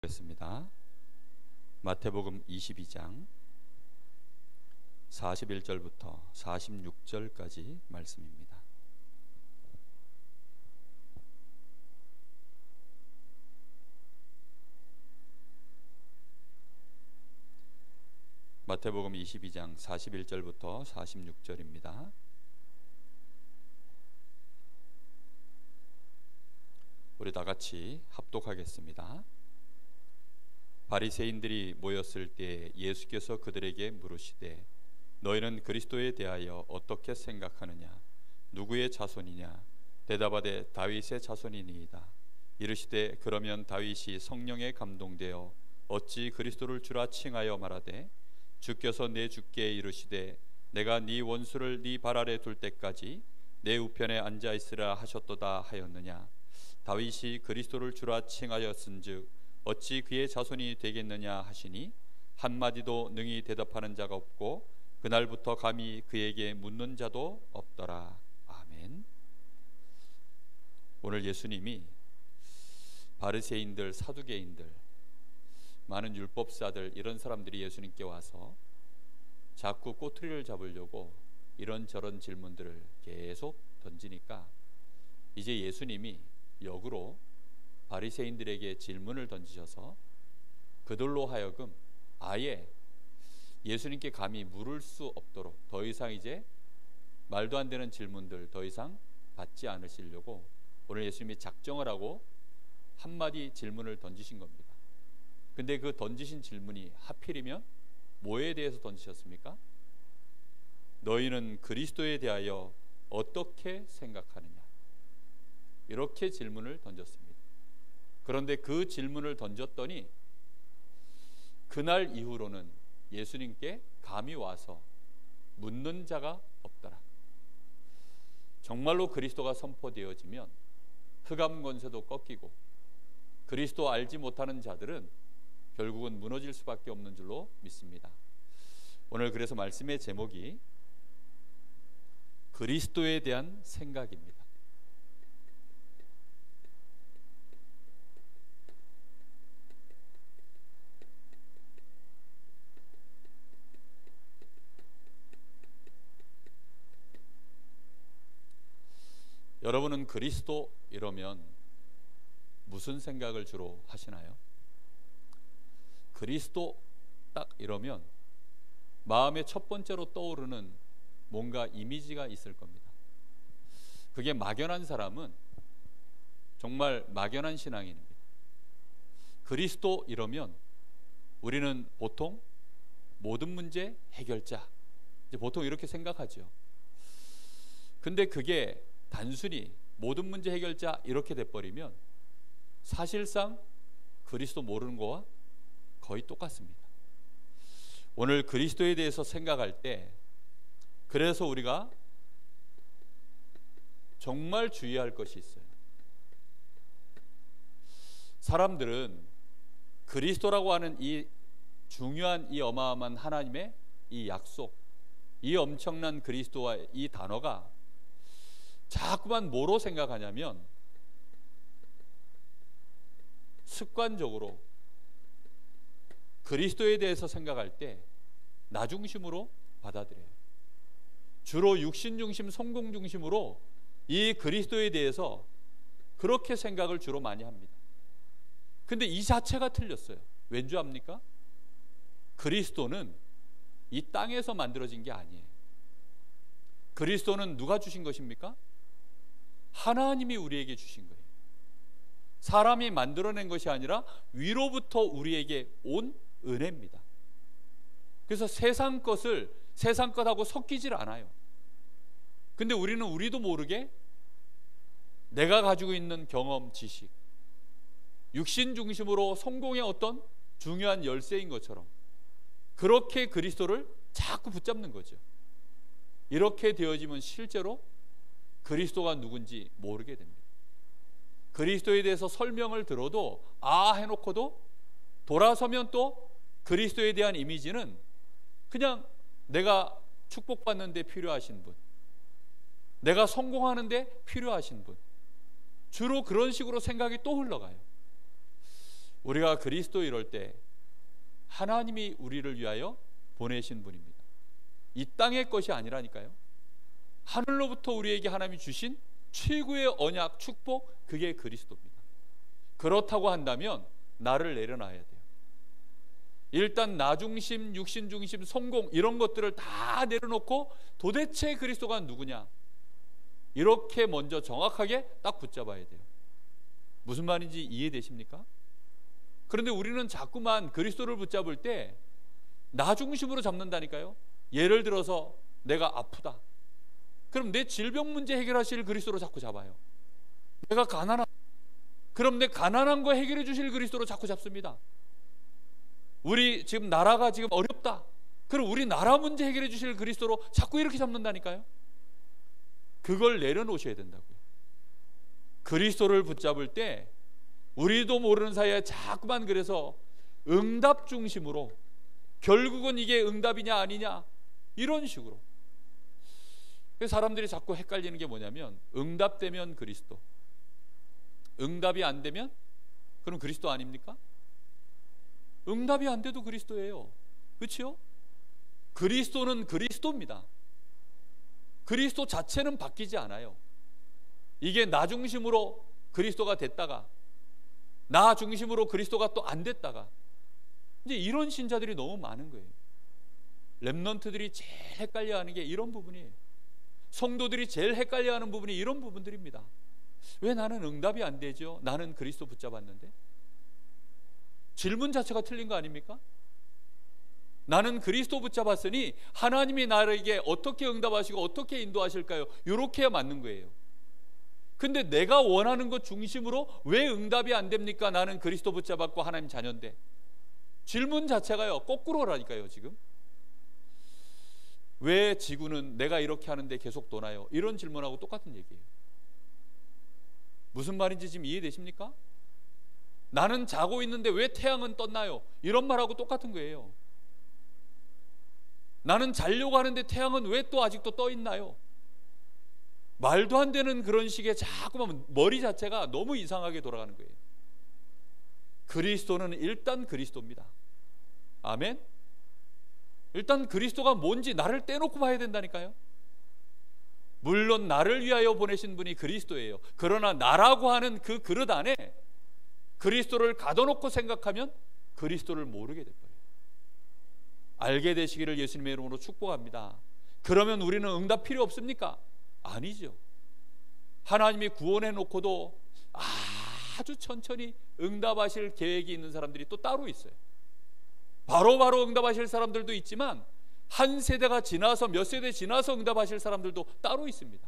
겠습니다. 마태복음 22장 41절부터 46절까지 말씀입니다. 마태복음 22장 41절부터 46절입니다. 우리 다 같이 합독하겠습니다. 바리새인들이 모였을 때 예수께서 그들에게 물으시되 너희는 그리스도에 대하여 어떻게 생각하느냐? 누구의 자손이냐? 대답하되 다윗의 자손이니이다. 이르시되 그러면 다윗이 성령에 감동되어 어찌 그리스도를 주라 칭하여 말하되 주께서 내 주께 이르시되 내가 네 원수를 네 발 아래 둘 때까지 내 우편에 앉아 있으라 하셨도다 하였느냐? 다윗이 그리스도를 주라 칭하였은즉 어찌 그의 자손이 되겠느냐 하시니 한마디도 능히 대답하는 자가 없고 그날부터 감히 그에게 묻는 자도 없더라. 아멘. 오늘 예수님이 바리새인들, 사두개인들, 많은 율법사들 이런 사람들이 예수님께 와서 자꾸 꼬투리를 잡으려고 이런저런 질문들을 계속 던지니까 이제 예수님이 역으로 바리새인들에게 질문을 던지셔서 그들로 하여금 아예 예수님께 감히 물을 수 없도록 더 이상 이제 말도 안 되는 질문들 더 이상 받지 않으시려고 오늘 예수님이 작정을 하고 한마디 질문을 던지신 겁니다. 근데 그 던지신 질문이 하필이면 뭐에 대해서 던지셨습니까? 너희는 그리스도에 대하여 어떻게 생각하느냐? 이렇게 질문을 던졌습니다. 그런데 그 질문을 던졌더니 그날 이후로는 예수님께 감히 와서 묻는 자가 없더라. 정말로 그리스도가 선포되어지면 흑암 권세도 꺾이고 그리스도 알지 못하는 자들은 결국은 무너질 수밖에 없는 줄로 믿습니다. 오늘 그래서 말씀의 제목이 그리스도에 대한 생각입니다. 여러분은 그리스도 이러면 무슨 생각을 주로 하시나요? 그리스도 딱 이러면 마음에 첫 번째로 떠오르는 뭔가 이미지가 있을 겁니다. 그게 막연한 사람은 정말 막연한 신앙인입니다. 그리스도 이러면 우리는 보통 모든 문제 해결자 이제 보통 이렇게 생각하죠. 근데 그게 단순히 모든 문제 해결자 이렇게 돼버리면 사실상 그리스도 모르는 거와 거의 똑같습니다. 오늘 그리스도에 대해서 생각할 때 그래서 우리가 정말 주의할 것이 있어요. 사람들은 그리스도라고 하는 이 중요한 이 어마어마한 하나님의 이 약속, 이 엄청난 그리스도와 이 단어가 자꾸만 뭐로 생각하냐면 습관적으로 그리스도에 대해서 생각할 때 나 중심으로 받아들여요. 주로 육신 중심, 성공 중심으로 이 그리스도에 대해서 그렇게 생각을 주로 많이 합니다. 근데 이 자체가 틀렸어요. 왠 줄 압니까? 그리스도는 이 땅에서 만들어진 게 아니에요. 그리스도는 누가 주신 것입니까? 하나님이 우리에게 주신 거예요. 사람이 만들어낸 것이 아니라 위로부터 우리에게 온 은혜입니다. 그래서 세상 것하고 섞이질 않아요. 근데 우리도 모르게 내가 가지고 있는 경험, 지식, 육신 중심으로 성공의 어떤 중요한 열쇠인 것처럼 그렇게 그리스도를 자꾸 붙잡는 거죠. 이렇게 되어지면 실제로 그리스도가 누군지 모르게 됩니다. 그리스도에 대해서 설명을 들어도 해놓고도 돌아서면 또 그리스도에 대한 이미지는 그냥 내가 축복받는 데 필요하신 분, 내가 성공하는 데 필요하신 분, 주로 그런 식으로 생각이 또 흘러가요. 우리가 그리스도 이럴 때 하나님이 우리를 위하여 보내신 분입니다. 이 땅의 것이 아니라니까요. 하늘로부터 우리에게 하나님이 주신 최고의 언약, 축복, 그게 그리스도입니다. 그렇다고 한다면 나를 내려놔야 돼요. 일단 나 중심, 육신 중심, 성공 이런 것들을 다 내려놓고 도대체 그리스도가 누구냐, 이렇게 먼저 정확하게 딱 붙잡아야 돼요. 무슨 말인지 이해되십니까? 그런데 우리는 자꾸만 그리스도를 붙잡을 때 나 중심으로 잡는다니까요. 예를 들어서 내가 아프다. 그럼 내 질병 문제 해결하실 그리스도로 자꾸 잡아요. 내가 가난하다. 그럼 내 가난한 거 해결해 주실 그리스도로 자꾸 잡습니다. 우리 지금 나라가 지금 어렵다. 그럼 우리 나라 문제 해결해 주실 그리스도로 자꾸 이렇게 잡는다니까요. 그걸 내려놓으셔야 된다고요. 그리스도를 붙잡을 때 우리도 모르는 사이에 자꾸만 그래서 응답 중심으로, 결국은 이게 응답이냐 아니냐 이런 식으로, 사람들이 자꾸 헷갈리는 게 뭐냐면 응답되면 그리스도, 응답이 안 되면 그럼 그리스도 아닙니까? 응답이 안 돼도 그리스도예요. 그렇죠? 그리스도는 그리스도입니다. 그리스도 자체는 바뀌지 않아요. 이게 나 중심으로 그리스도가 됐다가 나 중심으로 그리스도가 또 안 됐다가, 이제 이런 신자들이 너무 많은 거예요. 렘넌트들이 제일 헷갈려하는 게 이런 부분이에요. 성도들이 제일 헷갈려하는 부분이 이런 부분들입니다. 왜 나는 응답이 안 되죠? 나는 그리스도 붙잡았는데. 질문 자체가 틀린 거 아닙니까? 나는 그리스도 붙잡았으니 하나님이 나에게 어떻게 응답하시고 어떻게 인도하실까요? 이렇게 맞는 거예요. 근데 내가 원하는 것 중심으로 왜 응답이 안 됩니까? 나는 그리스도 붙잡았고 하나님 자녀인데. 질문 자체가요 거꾸로라니까요. 지금 왜 지구는 내가 이렇게 하는데 계속 도나요? 이런 질문하고 똑같은 얘기예요. 무슨 말인지 지금 이해되십니까? 나는 자고 있는데 왜 태양은 떴나요? 이런 말하고 똑같은 거예요. 나는 자려고 하는데 태양은 왜 또 아직도 떠 있나요? 말도 안 되는 그런 식의 자꾸만 머리 자체가 너무 이상하게 돌아가는 거예요. 그리스도는 일단 그리스도입니다. 아멘? 일단 그리스도가 뭔지 나를 떼놓고 봐야 된다니까요. 물론 나를 위하여 보내신 분이 그리스도예요. 그러나 나라고 하는 그 그릇 안에 그리스도를 가둬놓고 생각하면 그리스도를 모르게 돼버려요. 알게 되시기를 예수님의 이름으로 축복합니다. 그러면 우리는 응답 필요 없습니까? 아니죠. 하나님이 구원해 놓고도 아주 천천히 응답하실 계획이 있는 사람들이 또 따로 있어요. 바로바로 응답하실 사람들도 있지만 한 세대가 지나서 몇 세대 지나서 응답하실 사람들도 따로 있습니다.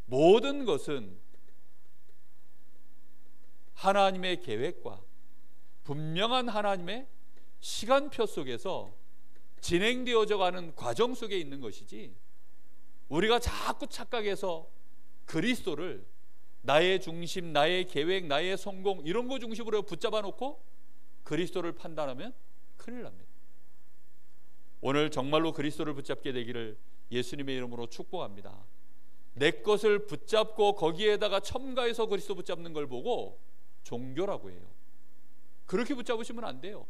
모든 것은 하나님의 계획과 분명한 하나님의 시간표 속에서 진행되어져 가는 과정 속에 있는 것이지, 우리가 자꾸 착각해서 그리스도를 나의 중심, 나의 계획, 나의 성공 이런 거 중심으로 붙잡아 놓고 그리스도를 판단하면 큰일 납니다. 오늘 정말로 그리스도를 붙잡게 되기를 예수님의 이름으로 축복합니다. 내 것을 붙잡고 거기에다가 첨가해서 그리스도 붙잡는 걸 보고 종교라고 해요. 그렇게 붙잡으시면 안 돼요.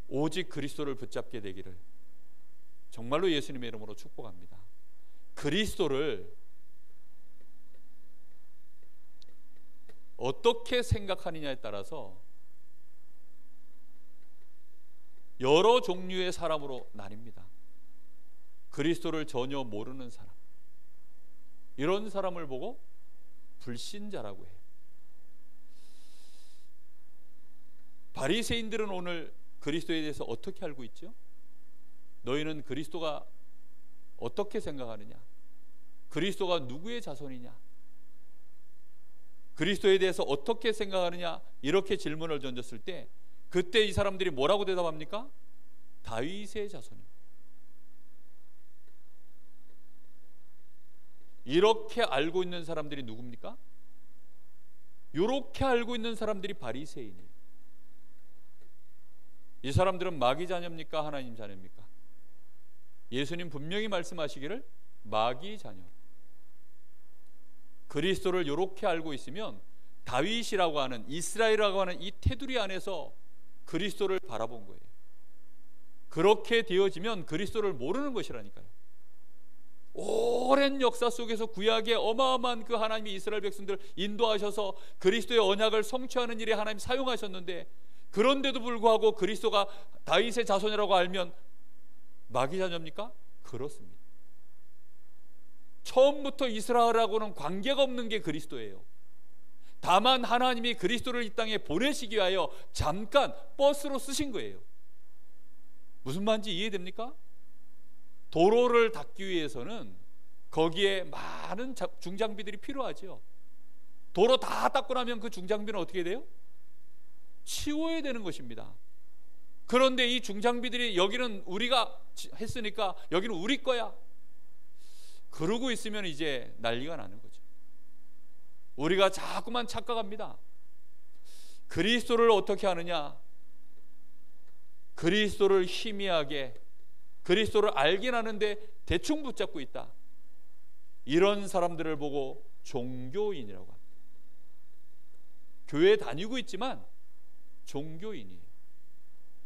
오직 그리스도를 붙잡게 되기를 정말로 예수님의 이름으로 축복합니다. 그리스도를 어떻게 생각하느냐에 따라서 여러 종류의 사람으로 나뉩니다. 그리스도를 전혀 모르는 사람, 이런 사람을 보고 불신자라고 해요. 바리새인들은 오늘 그리스도에 대해서 어떻게 알고 있죠? 너희는 그리스도가 어떻게 생각하느냐? 그리스도가 누구의 자손이냐? 그리스도에 대해서 어떻게 생각하느냐? 이렇게 질문을 던졌을 때 그때 이 사람들이 뭐라고 대답합니까? 다윗의 자손입니다. 이렇게 알고 있는 사람들이 누굽니까? 이렇게 알고 있는 사람들이 바리새인이에요. 이 사람들은 마귀 자녀입니까? 하나님 자녀입니까? 예수님 분명히 말씀하시기를 마귀 자녀. 그리스도를 이렇게 알고 있으면 다윗이라고 하는, 이스라엘이라고 하는 이 테두리 안에서 그리스도를 바라본 거예요. 그렇게 되어지면 그리스도를 모르는 것이라니까요. 오랜 역사 속에서 구약의 어마어마한 그 하나님이 이스라엘 백성들을 인도하셔서 그리스도의 언약을 성취하는 일에 하나님 사용하셨는데, 그런데도 불구하고 그리스도가 다윗의 자손이라고 알면 마귀 자녀입니까? 그렇습니다. 처음부터 이스라엘하고는 관계가 없는 게 그리스도예요. 다만 하나님이 그리스도를 이 땅에 보내시기 위하여 잠깐 버스로 쓰신 거예요. 무슨 말인지 이해됩니까? 도로를 닦기 위해서는 거기에 많은 중장비들이 필요하죠. 도로 다 닦고 나면 그 중장비는 어떻게 돼요? 치워야 되는 것입니다. 그런데 이 중장비들이 여기는 우리가 했으니까 여기는 우리 거야, 그러고 있으면 이제 난리가 나는 거죠. 우리가 자꾸만 착각합니다. 그리스도를 어떻게 하느냐? 그리스도를 희미하게, 그리스도를 알긴 하는데 대충 붙잡고 있다. 이런 사람들을 보고 종교인이라고 합니다. 교회 다니고 있지만 종교인이에요.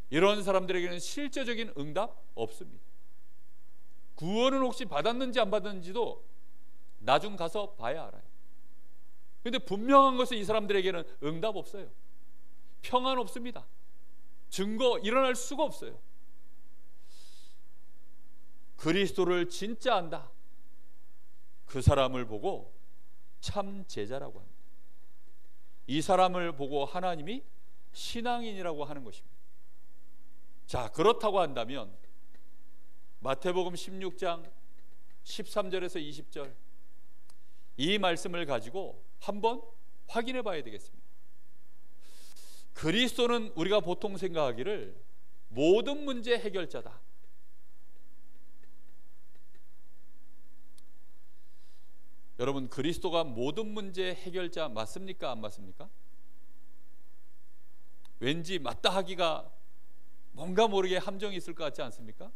이런 사람들에게는 실제적인 응답 없습니다. 구원은 혹시 받았는지 안 받았는지도 나중 가서 봐야 알아요. 그런데 분명한 것은 이 사람들에게는 응답 없어요. 평안 없습니다. 증거 일어날 수가 없어요. 그리스도를 진짜 안다, 그 사람을 보고 참 제자라고 합니다. 이 사람을 보고 하나님이 신앙인이라고 하는 것입니다. 자, 그렇다고 한다면 마태복음 16장 13절에서 20절 이 말씀을 가지고 한번 확인해 봐야 되겠습니다. 그리스도는 우리가 보통 생각하기를 모든 문제 해결자다. 여러분, 그리스도가 모든 문제 해결자 맞습니까? 안 맞습니까? 왠지 맞다 하기가 뭔가 모르게 함정이 있을 것 같지 않습니까?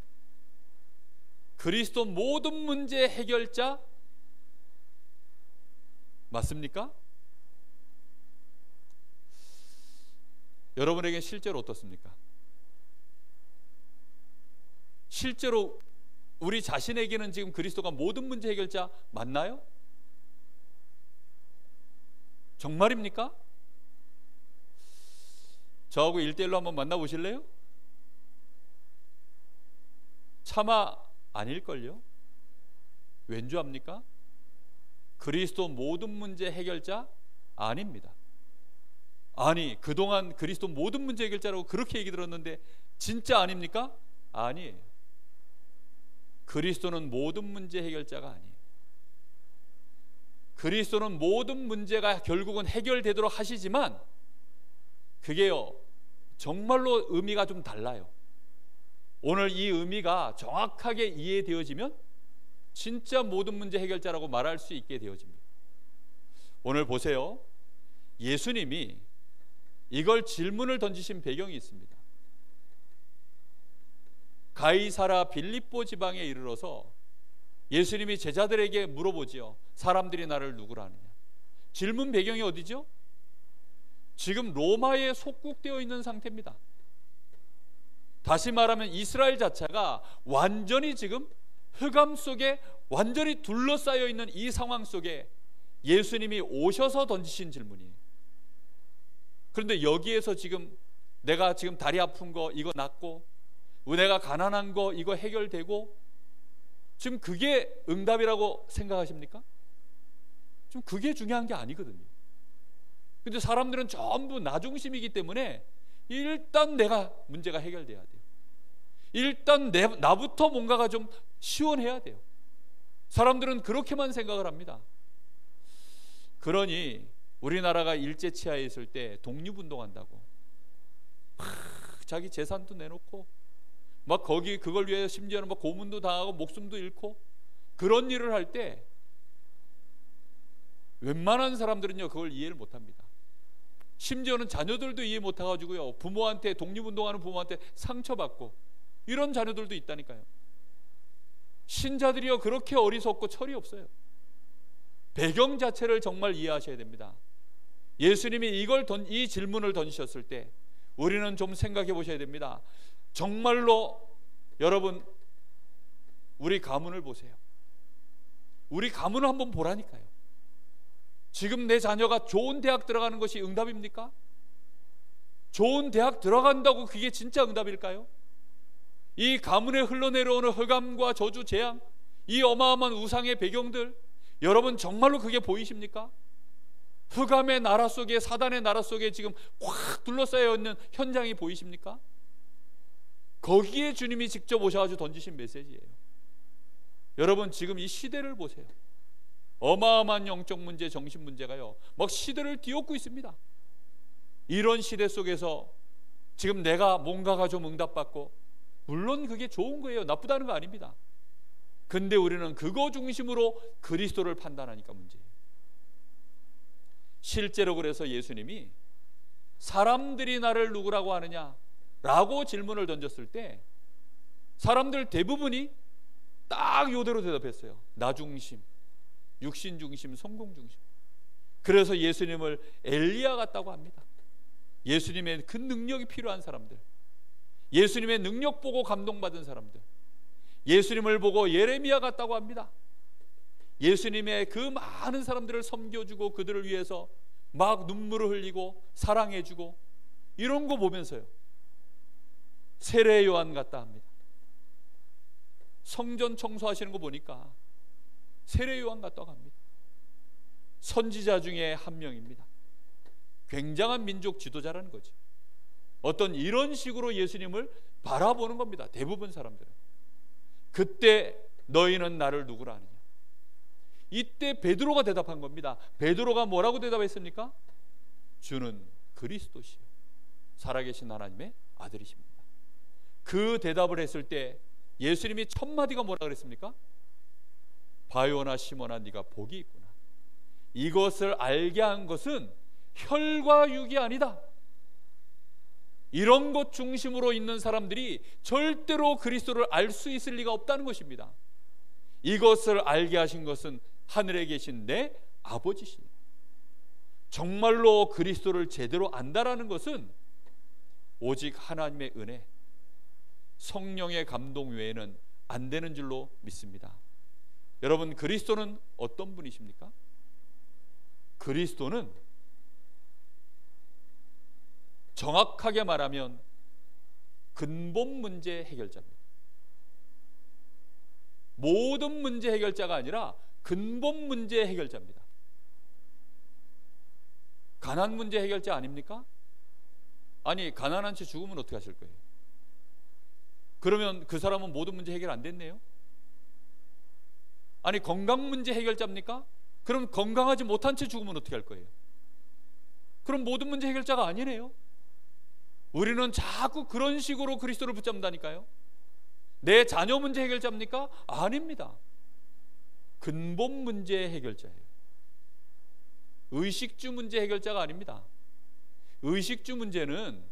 그리스도 모든 문제 해결자 맞습니까? 여러분에게 실제로 어떻습니까? 실제로 우리 자신에게는 지금 그리스도가 모든 문제 해결자 맞나요? 정말입니까? 저하고 1대1로 한번 만나보실래요? 차마 아닐걸요? 왠 줄 압니까? 그리스도 모든 문제 해결자 아닙니다. 아니, 그동안 그리스도 모든 문제 해결자라고 그렇게 얘기 들었는데 진짜 아닙니까? 아니에요. 그리스도는 모든 문제 해결자가 아니에요. 그리스도는 모든 문제가 결국은 해결되도록 하시지만 그게요, 정말로 의미가 좀 달라요. 오늘 이 의미가 정확하게 이해되어지면 진짜 모든 문제 해결자라고 말할 수 있게 되어집니다. 오늘 보세요. 예수님이 이걸 질문을 던지신 배경이 있습니다. 가이사라 빌립보 지방에 이르러서 예수님이 제자들에게 물어보지요. 사람들이 나를 누구라 하느냐. 질문 배경이 어디죠? 지금 로마에 속국되어 있는 상태입니다. 다시 말하면 이스라엘 자체가 완전히 지금 흑암 속에 완전히 둘러싸여 있는 이 상황 속에 예수님이 오셔서 던지신 질문이에요. 그런데 여기에서 지금 내가 지금 다리 아픈 거 이거 낫고, 내가 가난한 거 이거 해결되고, 지금 그게 응답이라고 생각하십니까? 좀 그게 중요한 게 아니거든요. 근데 사람들은 전부 나 중심이기 때문에 일단 내가 문제가 해결돼야 돼요. 일단 나부터 뭔가가 좀 시원해야 돼요. 사람들은 그렇게만 생각을 합니다. 그러니 우리나라가 일제치하에 있을 때 독립운동한다고 막 자기 재산도 내놓고 막 거기 그걸 위해서 심지어는 막 고문도 당하고 목숨도 잃고 그런 일을 할 때 웬만한 사람들은요 그걸 이해를 못합니다. 심지어는 자녀들도 이해 못해가지고요 부모한테, 독립운동하는 부모한테 상처받고 이런 자녀들도 있다니까요. 신자들이요 그렇게 어리석고 철이 없어요. 배경 자체를 정말 이해하셔야 됩니다. 예수님이 이 질문을 던지셨을 때 우리는 좀 생각해 보셔야 됩니다. 정말로 여러분, 우리 가문을 보세요. 우리 가문을 한번 보라니까요. 지금 내 자녀가 좋은 대학 들어가는 것이 응답입니까? 좋은 대학 들어간다고 그게 진짜 응답일까요? 이 가문에 흘러내려오는 흑암과 저주, 재앙, 이 어마어마한 우상의 배경들, 여러분 정말로 그게 보이십니까? 흑암의 나라 속에, 사단의 나라 속에 지금 확 둘러싸여 있는 현장이 보이십니까? 거기에 주님이 직접 오셔가지고 던지신 메시지예요. 여러분 지금 이 시대를 보세요. 어마어마한 영적 문제, 정신 문제가요 막 시대를 뒤엎고 있습니다. 이런 시대 속에서 지금 내가 뭔가가 좀 응답받고, 물론 그게 좋은 거예요. 나쁘다는 거 아닙니다. 근데 우리는 그거 중심으로 그리스도를 판단하니까 문제예요. 실제로 그래서 예수님이 사람들이 나를 누구라고 하느냐 라고 질문을 던졌을 때 사람들 대부분이 딱 요대로 대답했어요. 나 중심, 육신 중심, 성공 중심. 그래서 예수님을 엘리야 같다고 합니다. 예수님의 그 능력이 필요한 사람들, 예수님의 능력 보고 감동받은 사람들, 예수님을 보고 예레미야 같다고 합니다. 예수님의 그 많은 사람들을 섬겨주고 그들을 위해서 막 눈물을 흘리고 사랑해주고 이런 거 보면서요 세례 요한 같다 합니다. 성전 청소하시는 거 보니까 세례 요한 같다고 합니다. 선지자 중에 한 명입니다. 굉장한 민족 지도자라는 거죠. 어떤 이런 식으로 예수님을 바라보는 겁니다. 대부분 사람들은. 그때 너희는 나를 누구라 하느냐. 이때 베드로가 대답한 겁니다. 베드로가 뭐라고 대답했습니까? 주는 그리스도시요 살아계신 하나님의 아들이십니다. 그 대답을 했을 때 예수님이 첫 마디가 뭐라 그랬습니까? 바요나 시몬아 네가 복이 있구나. 이것을 알게 한 것은 혈과 육이 아니다. 이런 것 중심으로 있는 사람들이 절대로 그리스도를 알 수 있을 리가 없다는 것입니다. 이것을 알게 하신 것은 하늘에 계신 내 아버지시니. 정말로 그리스도를 제대로 안다라는 것은 오직 하나님의 은혜, 성령의 감동 외에는 안 되는 줄로 믿습니다. 여러분, 그리스도는 어떤 분이십니까? 그리스도는 정확하게 말하면 근본 문제 해결자입니다. 모든 문제 해결자가 아니라 근본 문제 해결자입니다. 가난 문제 해결자 아닙니까? 아니, 가난한 채 죽으면 어떻게 하실 거예요? 그러면 그 사람은 모든 문제 해결 안 됐네요? 아니, 건강 문제 해결자입니까? 그럼 건강하지 못한 채 죽으면 어떻게 할 거예요? 그럼 모든 문제 해결자가 아니네요. 우리는 자꾸 그런 식으로 그리스도를 붙잡는다니까요. 내 자녀 문제 해결자입니까? 아닙니다. 근본 문제 해결자예요. 의식주 문제 해결자가 아닙니다. 의식주 문제는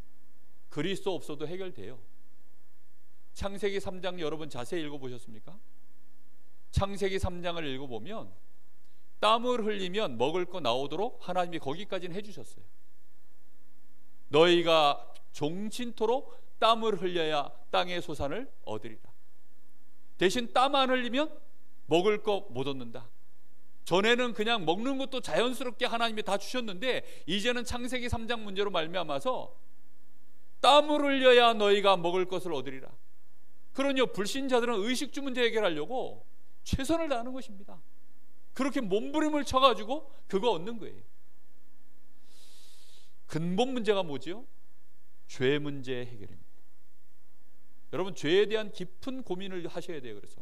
그리스도 없어도 해결돼요. 창세기 3장 여러분 자세히 읽어보셨습니까? 창세기 3장을 읽어보면 땀을 흘리면 먹을 거 나오도록 하나님이 거기까지는 해주셨어요. 너희가 종친토록 땀을 흘려야 땅의 소산을 얻으리라. 대신 땀 안 흘리면 먹을 거 못 얻는다. 전에는 그냥 먹는 것도 자연스럽게 하나님이 다 주셨는데 이제는 창세기 3장 문제로 말미암아서 땀을 흘려야 너희가 먹을 것을 얻으리라. 그러니 불신자들은 의식주 문제 해결하려고 최선을 다하는 것입니다. 그렇게 몸부림을 쳐가지고 그거 얻는 거예요. 근본 문제가 뭐지요? 죄 문제 해결입니다. 여러분, 죄에 대한 깊은 고민을 하셔야 돼요. 그래서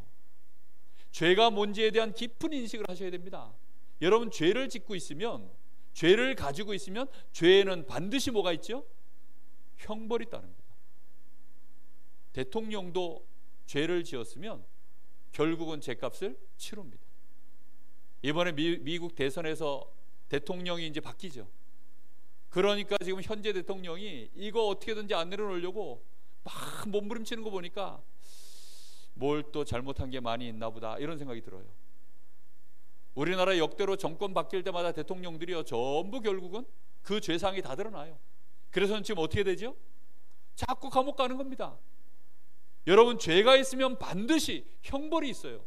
죄가 뭔지에 대한 깊은 인식을 하셔야 됩니다. 여러분, 죄를 짓고 있으면, 죄를 가지고 있으면 죄에는 반드시 뭐가 있죠? 형벌이 따릅니다. 대통령도 죄를 지었으면 결국은 죄값을 치릅니다. 이번에 미국 대선에서 대통령이 이제 바뀌죠. 그러니까 지금 현재 대통령이 이거 어떻게든지 안 내려놓으려고 막 몸부림치는 거 보니까 뭘 또 잘못한 게 많이 있나 보다 이런 생각이 들어요. 우리나라 역대로 정권 바뀔 때마다 대통령들이요 전부 결국은 그 죄상이 다 드러나요. 그래서 지금 어떻게 되죠? 자꾸 감옥 가는 겁니다. 여러분, 죄가 있으면 반드시 형벌이 있어요.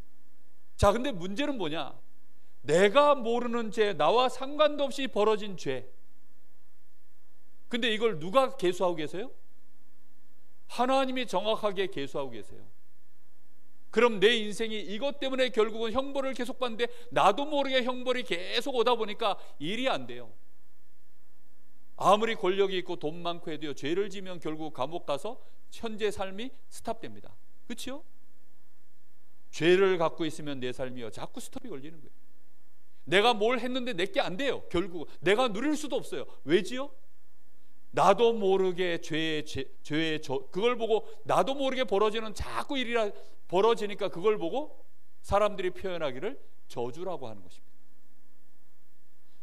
자, 근데 문제는 뭐냐? 내가 모르는 죄, 나와 상관도 없이 벌어진 죄. 근데 이걸 누가 계수하고 계세요? 하나님이 정확하게 계수하고 계세요. 그럼 내 인생이 이것 때문에 결국은 형벌을 계속 받는데 나도 모르게 형벌이 계속 오다 보니까 일이 안 돼요. 아무리 권력이 있고 돈 많고 해도요, 죄를 지면 결국 감옥 가서 현재 삶이 스탑됩니다. 그렇죠? 죄를 갖고 있으면 내 삶이요, 자꾸 스톱이 걸리는 거예요. 내가 뭘 했는데 내게 안 돼요. 결국 내가 누릴 수도 없어요. 왜지요? 나도 모르게 그걸 보고 나도 모르게 벌어지는 자꾸 일이라 벌어지니까 그걸 보고 사람들이 표현하기를 저주라고 하는 것입니다.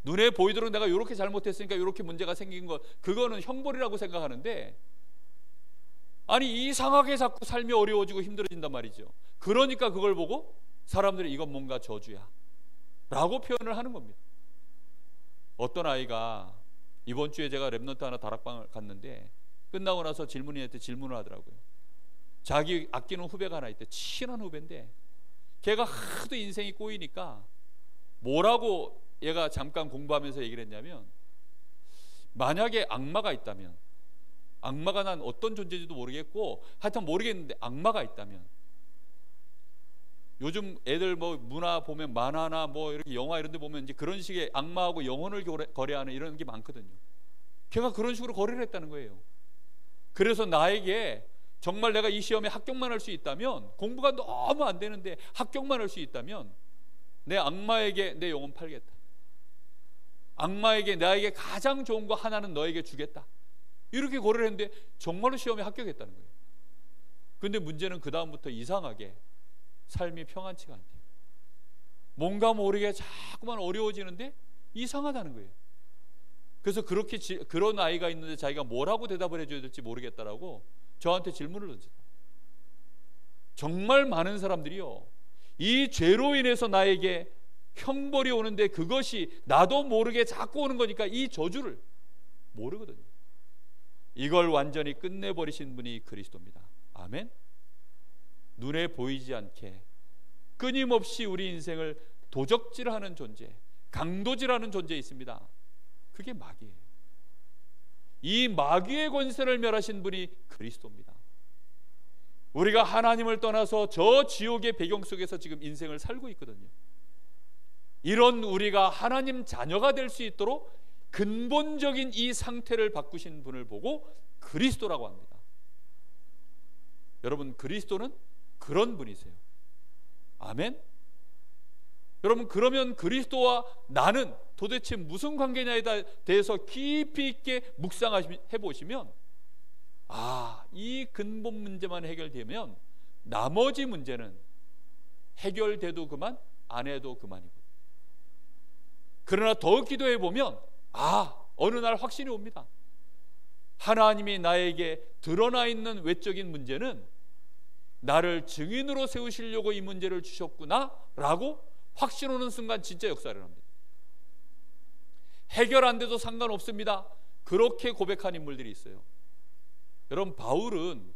눈에 보이도록 내가 이렇게 잘못했으니까 이렇게 문제가 생긴 것, 그거는 형벌이라고 생각하는데, 아니 이상하게 자꾸 삶이 어려워지고 힘들어진단 말이죠. 그러니까 그걸 보고 사람들이 이건 뭔가 저주야 라고 표현을 하는 겁니다. 어떤 아이가 이번 주에 제가 랩넌트 하나 다락방을 갔는데 끝나고 나서 질문이한테 질문을 하더라고요. 자기 아끼는 후배가 하나 있대. 친한 후배인데 걔가 하도 인생이 꼬이니까 뭐라고 얘가 잠깐 공부하면서 얘기를 했냐면, 만약에 악마가 있다면, 악마가 난 어떤 존재인지도 모르겠고 하여튼 모르겠는데 악마가 있다면, 요즘 애들 뭐 문화 보면 만화나 뭐 이렇게 영화 이런 데 보면 이제 그런 식의 악마하고 영혼을 거래하는 이런 게 많거든요. 걔가 그런 식으로 거래를 했다는 거예요. 그래서 나에게 정말 내가 이 시험에 합격만 할 수 있다면, 공부가 너무 안 되는데 합격만 할 수 있다면 내 악마에게 내 영혼 팔겠다. 악마에게 나에게 가장 좋은 거 하나는 너에게 주겠다. 이렇게 거래를 했는데 정말로 시험에 합격했다는 거예요. 근데 문제는 그 다음부터 이상하게 삶이 평안치가 않대요. 뭔가 모르게 자꾸만 어려워지는데 이상하다는 거예요. 그래서 그렇게 그런 아이가 있는데 자기가 뭐라고 대답을 해줘야 될지 모르겠다라고 저한테 질문을 던졌다. 정말 많은 사람들이요, 이 죄로 인해서 나에게 형벌이 오는데 그것이 나도 모르게 자꾸 오는 거니까 이 저주를 모르거든요. 이걸 완전히 끝내버리신 분이 그리스도입니다. 아멘. 눈에 보이지 않게 끊임없이 우리 인생을 도적질하는 존재, 강도질하는 존재 있습니다. 그게 마귀예요. 이 마귀의 권세를 멸하신 분이 그리스도입니다. 우리가 하나님을 떠나서 저 지옥의 배경 속에서 지금 인생을 살고 있거든요. 이런 우리가 하나님 자녀가 될 수 있도록 근본적인 이 상태를 바꾸신 분을 보고 그리스도라고 합니다. 여러분, 그리스도는 그런 분이세요. 아멘. 여러분, 그러면 그리스도와 나는 도대체 무슨 관계냐에 대해서 깊이 있게 묵상해 보시면, 이 근본 문제만 해결되면 나머지 문제는 해결돼도 그만, 안 해도 그만이고. 그러나 더 기도해 보면 어느 날 확신이 옵니다. 하나님이 나에게 드러나 있는 외적인 문제는 나를 증인으로 세우시려고 이 문제를 주셨구나 라고 확신 오는 순간 진짜 역사를 합니다. 해결 안 돼도 상관없습니다. 그렇게 고백한 인물들이 있어요. 여러분, 바울은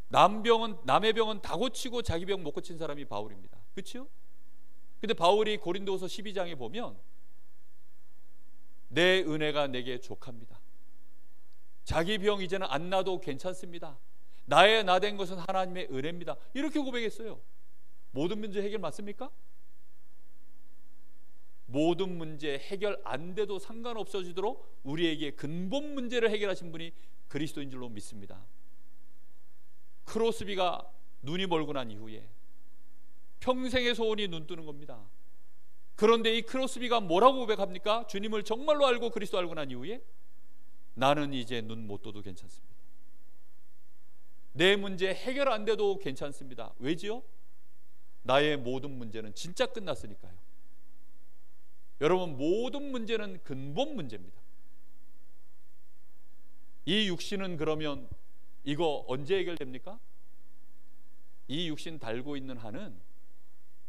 남의 병은 다 고치고 자기 병 못 고친 사람이 바울입니다. 그렇죠? 근데 바울이 고린도후서 12장에 보면 내 은혜가 내게 족합니다. 자기 병 이제는 안 나도 괜찮습니다. 나의 나 된 것은 하나님의 은혜입니다. 이렇게 고백했어요. 모든 문제 해결 맞습니까? 모든 문제 해결 안 돼도 상관없어지도록 우리에게 근본 문제를 해결하신 분이 그리스도인 줄로 믿습니다. 크로스비가 눈이 멀고 난 이후에 평생의 소원이 눈 뜨는 겁니다. 그런데 이 크로스비가 뭐라고 고백합니까? 주님을 정말로 알고 그리스도 알고 난 이후에 나는 이제 눈 못 떠도 괜찮습니다. 내 문제 해결 안 돼도 괜찮습니다. 왜지요? 나의 모든 문제는 진짜 끝났으니까요. 여러분, 모든 문제는 근본 문제입니다. 이 육신은 그러면 이거 언제 해결됩니까? 이 육신 달고 있는 한은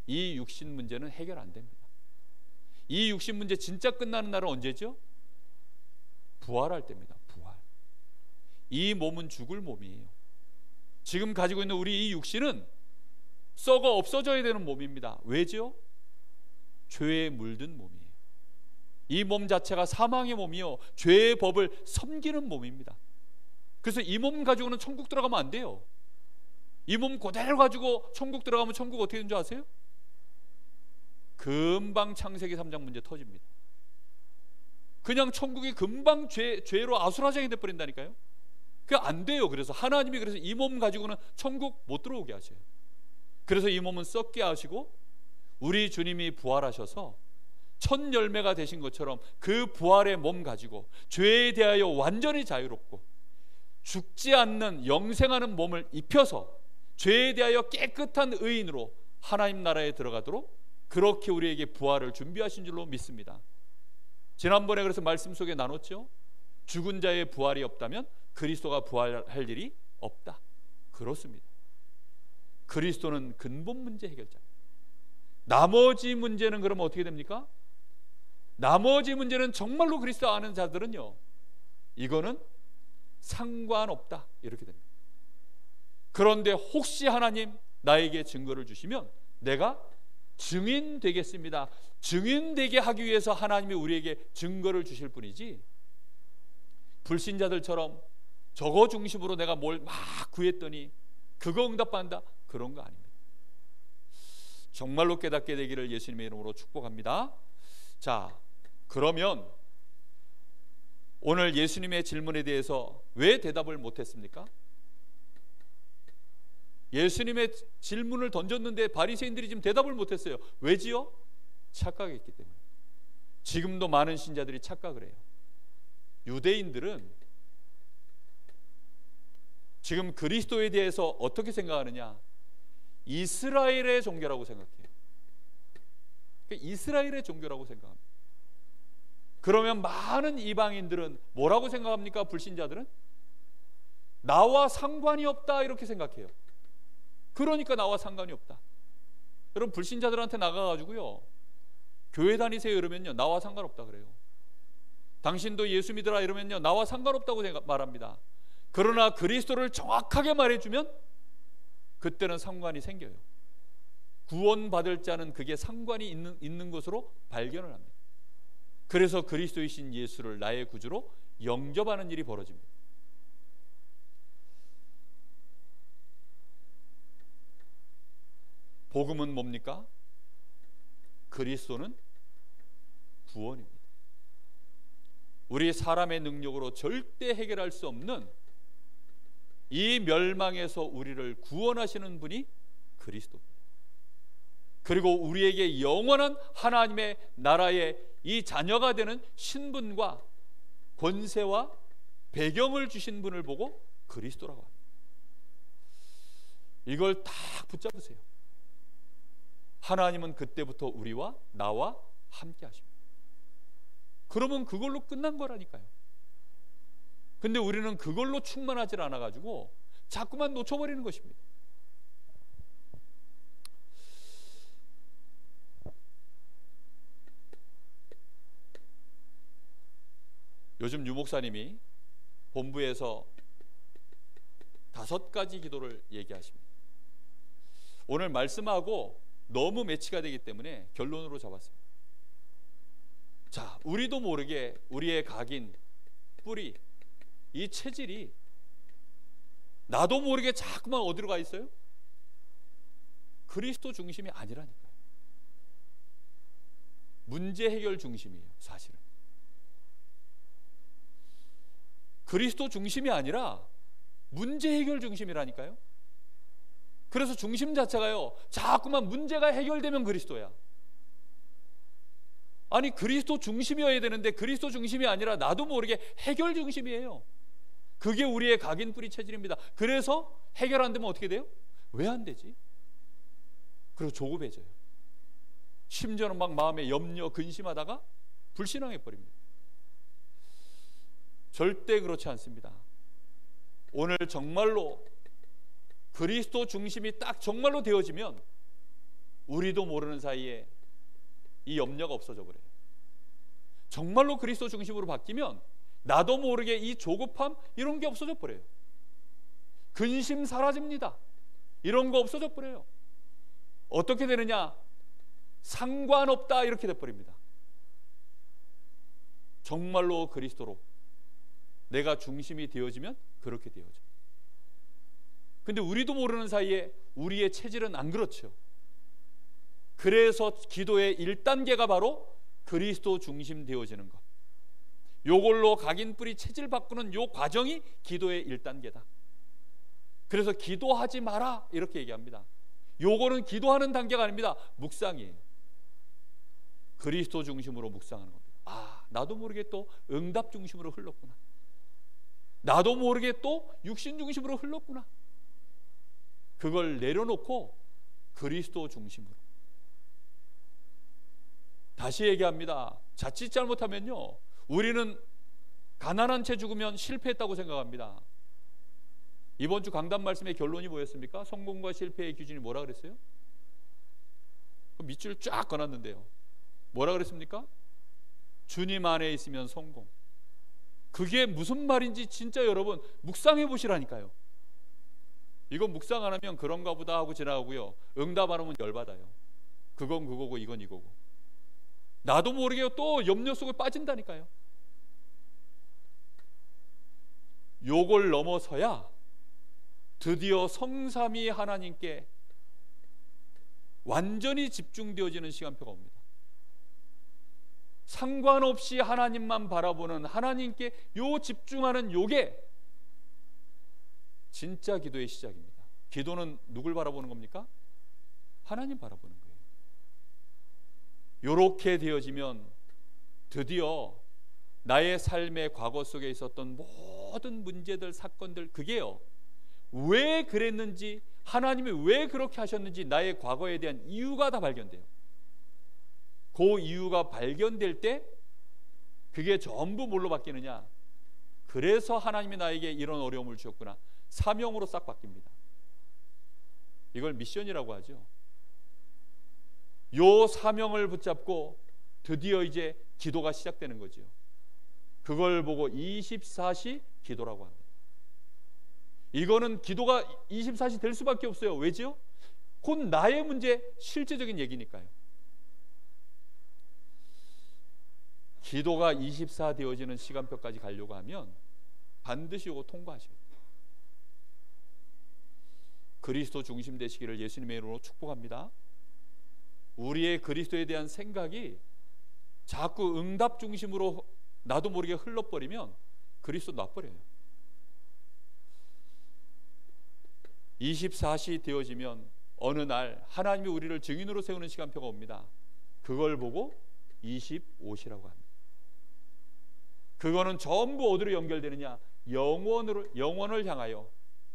이 육신 문제는 해결 안 됩니다. 이 육신 문제 진짜 끝나는 날은 언제죠? 부활할 때입니다. 부활. 이 몸은 죽을 몸이에요. 지금 가지고 있는 우리 이 육신은 썩어 없어져야 되는 몸입니다. 왜죠? 죄에 물든 몸이에요. 이 몸 자체가 사망의 몸이요, 죄의 법을 섬기는 몸입니다. 그래서 이 몸 가지고는 천국 들어가면 안 돼요. 이 몸 그대로 가지고 천국 들어가면 천국 어떻게 되는 줄 아세요? 금방 창세기 3장 문제 터집니다. 그냥 천국이 금방 죄로 아수라장이 돼버린다니까요. 그게 안 돼요. 그래서 하나님이 그래서 이 몸 가지고는 천국 못 들어오게 하셔요. 그래서 이 몸은 썩게 하시고 우리 주님이 부활하셔서 첫 열매가 되신 것처럼 그 부활의 몸 가지고 죄에 대하여 완전히 자유롭고 죽지 않는 영생하는 몸을 입혀서 죄에 대하여 깨끗한 의인으로 하나님 나라에 들어가도록 그렇게 우리에게 부활을 준비하신 줄로 믿습니다. 지난번에 그래서 말씀 속에 나눴죠. 죽은 자의 부활이 없다면 그리스도가 부활할 일이 없다. 그렇습니다. 그리스도는 근본 문제 해결자입니다. 나머지 문제는 그러면 어떻게 됩니까? 나머지 문제는 정말로 그리스도 아는 자들은요, 이거는 상관없다 이렇게 됩니다. 그런데 혹시 하나님 나에게 증거를 주시면 내가 증인 되겠습니다. 증인 되게 하기 위해서 하나님이 우리에게 증거를 주실 뿐이지, 불신자들처럼 저거 중심으로 내가 뭘 막 구했더니 그거 응답받는다, 그런 거 아닙니다. 정말로 깨닫게 되기를 예수님의 이름으로 축복합니다. 자, 그러면 오늘 예수님의 질문에 대해서 왜 대답을 못했습니까? 예수님의 질문을 던졌는데 바리새인들이 지금 대답을 못했어요. 왜지요? 착각했기 때문에. 지금도 많은 신자들이 착각을 해요. 유대인들은 지금 그리스도에 대해서 어떻게 생각하느냐? 이스라엘의 종교라고 생각해요. 이스라엘의 종교라고 생각합니다. 그러면 많은 이방인들은 뭐라고 생각합니까? 불신자들은 나와 상관이 없다 이렇게 생각해요. 그러니까 나와 상관이 없다. 여러분, 불신자들한테 나가가지고요, 교회 다니세요 이러면요, 나와 상관없다 그래요. 당신도 예수 믿으라 이러면요, 나와 상관없다고 말합니다. 그러나 그리스도를 정확하게 말해주면 그때는 상관이 생겨요. 구원받을 자는 그게 상관이 있는 것으로 발견을 합니다. 그래서 그리스도이신 예수를 나의 구주로 영접하는 일이 벌어집니다. 복음은 뭡니까? 그리스도는 구원입니다. 우리 사람의 능력으로 절대 해결할 수 없는 이 멸망에서 우리를 구원하시는 분이 그리스도입니다. 그리고 우리에게 영원한 하나님의 나라의 이 자녀가 되는 신분과 권세와 배경을 주신 분을 보고 그리스도라고 합니다. 이걸 딱 붙잡으세요. 하나님은 그때부터 우리와 나와 함께 하십니다. 그러면 그걸로 끝난 거라니까요. 근데 우리는 그걸로 충만하지 않아가지고 자꾸만 놓쳐버리는 것입니다. 요즘 유 목사님이 본부에서 5가지 기도를 얘기하십니다. 오늘 말씀하고 너무 매치가 되기 때문에 결론으로 잡았습니다. 자, 우리도 모르게 우리의 각인, 뿌리, 이 체질이 나도 모르게 자꾸만 어디로 가 있어요? 그리스도 중심이 아니라니까요. 문제 해결 중심이에요, 사실은. 그리스도 중심이 아니라 문제 해결 중심이라니까요. 그래서 중심 자체가요, 자꾸만 문제가 해결되면 그리스도야. 아니, 그리스도 중심이어야 되는데 그리스도 중심이 아니라 나도 모르게 해결 중심이에요. 그게 우리의 각인 뿌리 체질입니다. 그래서 해결 안 되면 어떻게 돼요? 왜 안 되지? 그리고 조급해져요. 심지어는 막 마음에 염려, 근심하다가 불신앙해 버립니다. 절대 그렇지 않습니다. 오늘 정말로 그리스도 중심이 딱 정말로 되어지면 우리도 모르는 사이에 이 염려가 없어져 버려요. 정말로 그리스도 중심으로 바뀌면 나도 모르게 이 조급함 이런 게 없어져 버려요. 근심 사라집니다. 이런 거 없어져 버려요. 어떻게 되느냐? 상관없다 이렇게 돼버립니다. 정말로 그리스도로 내가 중심이 되어지면 그렇게 되어져. 근데 우리도 모르는 사이에 우리의 체질은 안 그렇죠. 그래서 기도의 1단계가 바로 그리스도 중심 되어지는 것. 요걸로 각인뿌리 체질 바꾸는 요 과정이 기도의 1단계다. 그래서 기도하지 마라 이렇게 얘기합니다. 요거는 기도하는 단계가 아닙니다. 묵상이에요. 그리스도 중심으로 묵상하는 겁니다. 아, 나도 모르게 또 응답 중심으로 흘렀구나. 나도 모르게 또 육신 중심으로 흘렀구나. 그걸 내려놓고 그리스도 중심으로. 다시 얘기합니다. 자칫 잘못하면요, 우리는 가난한 채 죽으면 실패했다고 생각합니다. 이번 주 강단 말씀의 결론이 뭐였습니까? 성공과 실패의 기준이 뭐라 그랬어요? 밑줄 쫙 꺼놨는데요. 뭐라 그랬습니까? 주님 안에 있으면 성공. 그게 무슨 말인지 진짜 여러분 묵상해 보시라니까요. 이건 묵상 안 하면 그런가 보다 하고 지나가고요. 응답 안 하면 열받아요. 그건 그거고 이건 이거고. 나도 모르게 또 염려 속에 빠진다니까요. 요걸 넘어서야 드디어 성삼위 하나님께 완전히 집중되어지는 시간표가 옵니다. 상관없이 하나님만 바라보는 하나님께 요 집중하는 요게 진짜 기도의 시작입니다. 기도는 누굴 바라보는 겁니까? 하나님 바라보는 거예요. 요렇게 되어지면 드디어 나의 삶의 과거 속에 있었던 모든 문제들, 사건들, 그게요, 왜 그랬는지, 하나님이 왜 그렇게 하셨는지 나의 과거에 대한 이유가 다 발견돼요. 그 이유가 발견될 때 그게 전부 뭘로 바뀌느냐? 그래서 하나님이 나에게 이런 어려움을 주셨구나. 사명으로 싹 바뀝니다. 이걸 미션이라고 하죠. 요 사명을 붙잡고 드디어 이제 기도가 시작되는 거죠. 그걸 보고 24시 기도라고 합니다. 이거는 기도가 24시 될 수밖에 없어요. 왜죠? 곧 나의 문제, 실제적인 얘기니까요. 기도가 24 되어지는 시간표까지 가려고 하면 반드시 이거 통과하셔야 돼요. 그리스도 중심 되시기를 예수님의 이름으로 축복합니다. 우리의 그리스도에 대한 생각이 자꾸 응답 중심으로 나도 모르게 흘러버리면 그리스도 놔버려요. 24시 되어지면 어느 날 하나님이 우리를 증인으로 세우는 시간표가 옵니다. 그걸 보고 25시라고 합니다. 그거는 전부 어디로 연결되느냐? 영원을 향하여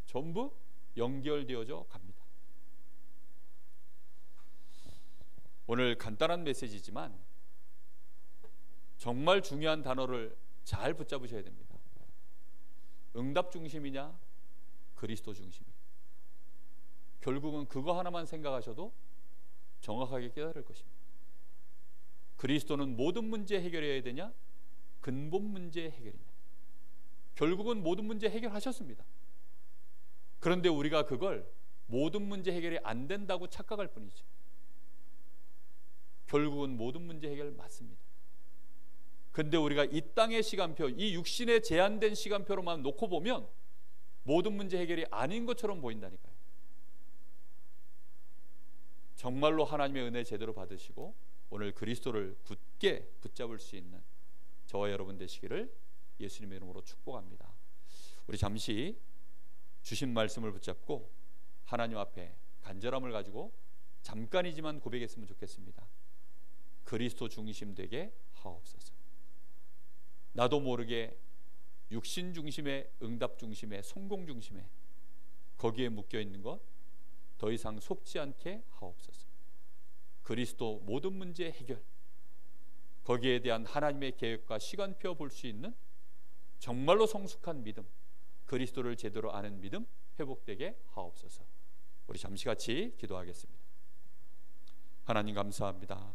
전부 연결되어져 갑니다. 오늘 간단한 메시지지만 정말 중요한 단어를 잘 붙잡으셔야 됩니다. 응답 중심이냐? 그리스도 중심이냐? 결국은 그거 하나만 생각하셔도 정확하게 깨달을 것입니다. 그리스도는 모든 문제 해결해야 되냐? 근본 문제 해결이냐? 결국은 모든 문제 해결하셨습니다. 그런데 우리가 그걸 모든 문제 해결이 안 된다고 착각할 뿐이죠. 결국은 모든 문제 해결 맞습니다. 근데 우리가 이 땅의 시간표, 이 육신의 제한된 시간표로만 놓고 보면 모든 문제 해결이 아닌 것처럼 보인다니까요. 정말로 하나님의 은혜 제대로 받으시고 오늘 그리스도를 굳게 붙잡을 수 있는 저와 여러분 되시기를 예수님의 이름으로 축복합니다. 우리 잠시 주신 말씀을 붙잡고 하나님 앞에 간절함을 가지고 잠깐이지만 고백했으면 좋겠습니다. 그리스도 중심 되게 하옵소서. 나도 모르게 육신 중심의, 응답 중심의, 성공 중심의 거기에 묶여 있는 것 더 이상 속지 않게 하옵소서. 그리스도 모든 문제 해결, 거기에 대한 하나님의 계획과 시간표 볼 수 있는 정말로 성숙한 믿음, 그리스도를 제대로 아는 믿음 회복되게 하옵소서. 우리 잠시 같이 기도하겠습니다. 하나님 감사합니다.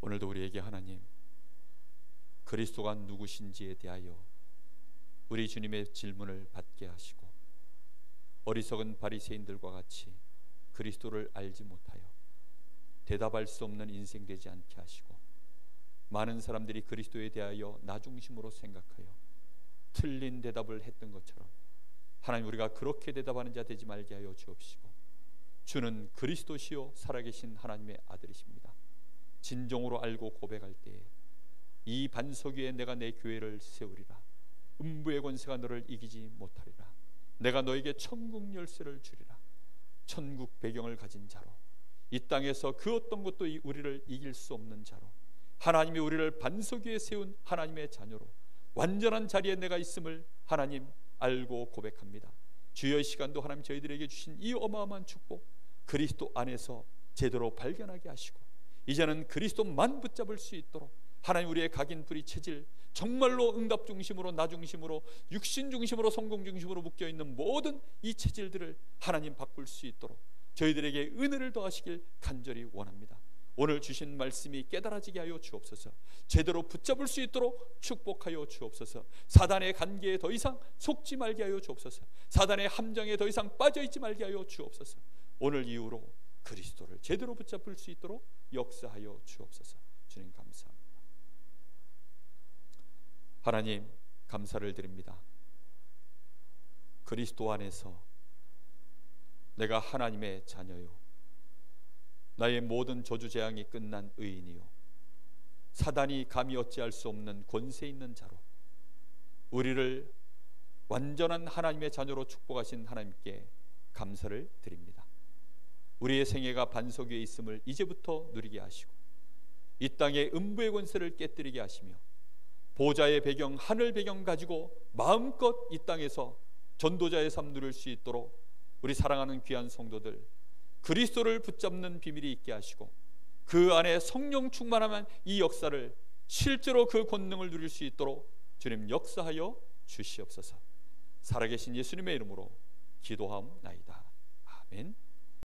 오늘도 우리에게 하나님 그리스도가 누구신지에 대하여 우리 주님의 질문을 받게 하시고, 어리석은 바리새인들과 같이 그리스도를 알지 못하여 대답할 수 없는 인생 되지 않게 하시고, 많은 사람들이 그리스도에 대하여 나 중심으로 생각하여 틀린 대답을 했던 것처럼 하나님, 우리가 그렇게 대답하는 자 되지 말게 하여 주옵시고, 주는 그리스도시요 살아계신 하나님의 아들이십니다. 진정으로 알고 고백할 때에 이 반석 위에 내가 내 교회를 세우리라. 음부의 권세가 너를 이기지 못하리라. 내가 너에게 천국 열쇠를 주리라. 천국 배경을 가진 자로, 이 땅에서 그 어떤 것도 우리를 이길 수 없는 자로, 하나님이 우리를 반석 위에 세운 하나님의 자녀로 완전한 자리에 내가 있음을 하나님 알고 고백합니다. 주여, 이 시간도 하나님 저희들에게 주신 이 어마어마한 축복 그리스도 안에서 제대로 발견하게 하시고, 이제는 그리스도만 붙잡을 수 있도록 하나님, 우리의 각인 불의 체질, 정말로 응답 중심으로, 나 중심으로, 육신 중심으로, 성공 중심으로 묶여있는 모든 이 체질들을 하나님 바꿀 수 있도록 저희들에게 은혜를 더하시길 간절히 원합니다. 오늘 주신 말씀이 깨달아지게 하여 주옵소서. 제대로 붙잡을 수 있도록 축복하여 주옵소서. 사단의 관계에 더 이상 속지 말게 하여 주옵소서. 사단의 함정에 더 이상 빠져있지 말게 하여 주옵소서. 오늘 이후로 그리스도를 제대로 붙잡을 수 있도록 역사하여 주옵소서. 주님 감사합니다. 하나님 감사를 드립니다. 그리스도 안에서 내가 하나님의 자녀요, 나의 모든 저주 재앙이 끝난 의인이요, 사단이 감히 어찌할 수 없는 권세 있는 자로 우리를 완전한 하나님의 자녀로 축복하신 하나님께 감사를 드립니다. 우리의 생애가 반석 위에 있음을 이제부터 누리게 하시고, 이 땅의 음부의 권세를 깨뜨리게 하시며, 보좌의 배경, 하늘 배경 가지고 마음껏 이 땅에서 전도자의 삶 누릴 수 있도록 우리 사랑하는 귀한 성도들 그리스도를 붙잡는 비밀이 있게 하시고, 그 안에 성령 충만하면 이 역사를 실제로 그 권능을 누릴 수 있도록 주님 역사하여 주시옵소서. 살아계신 예수님의 이름으로 기도하옵나이다. 아멘.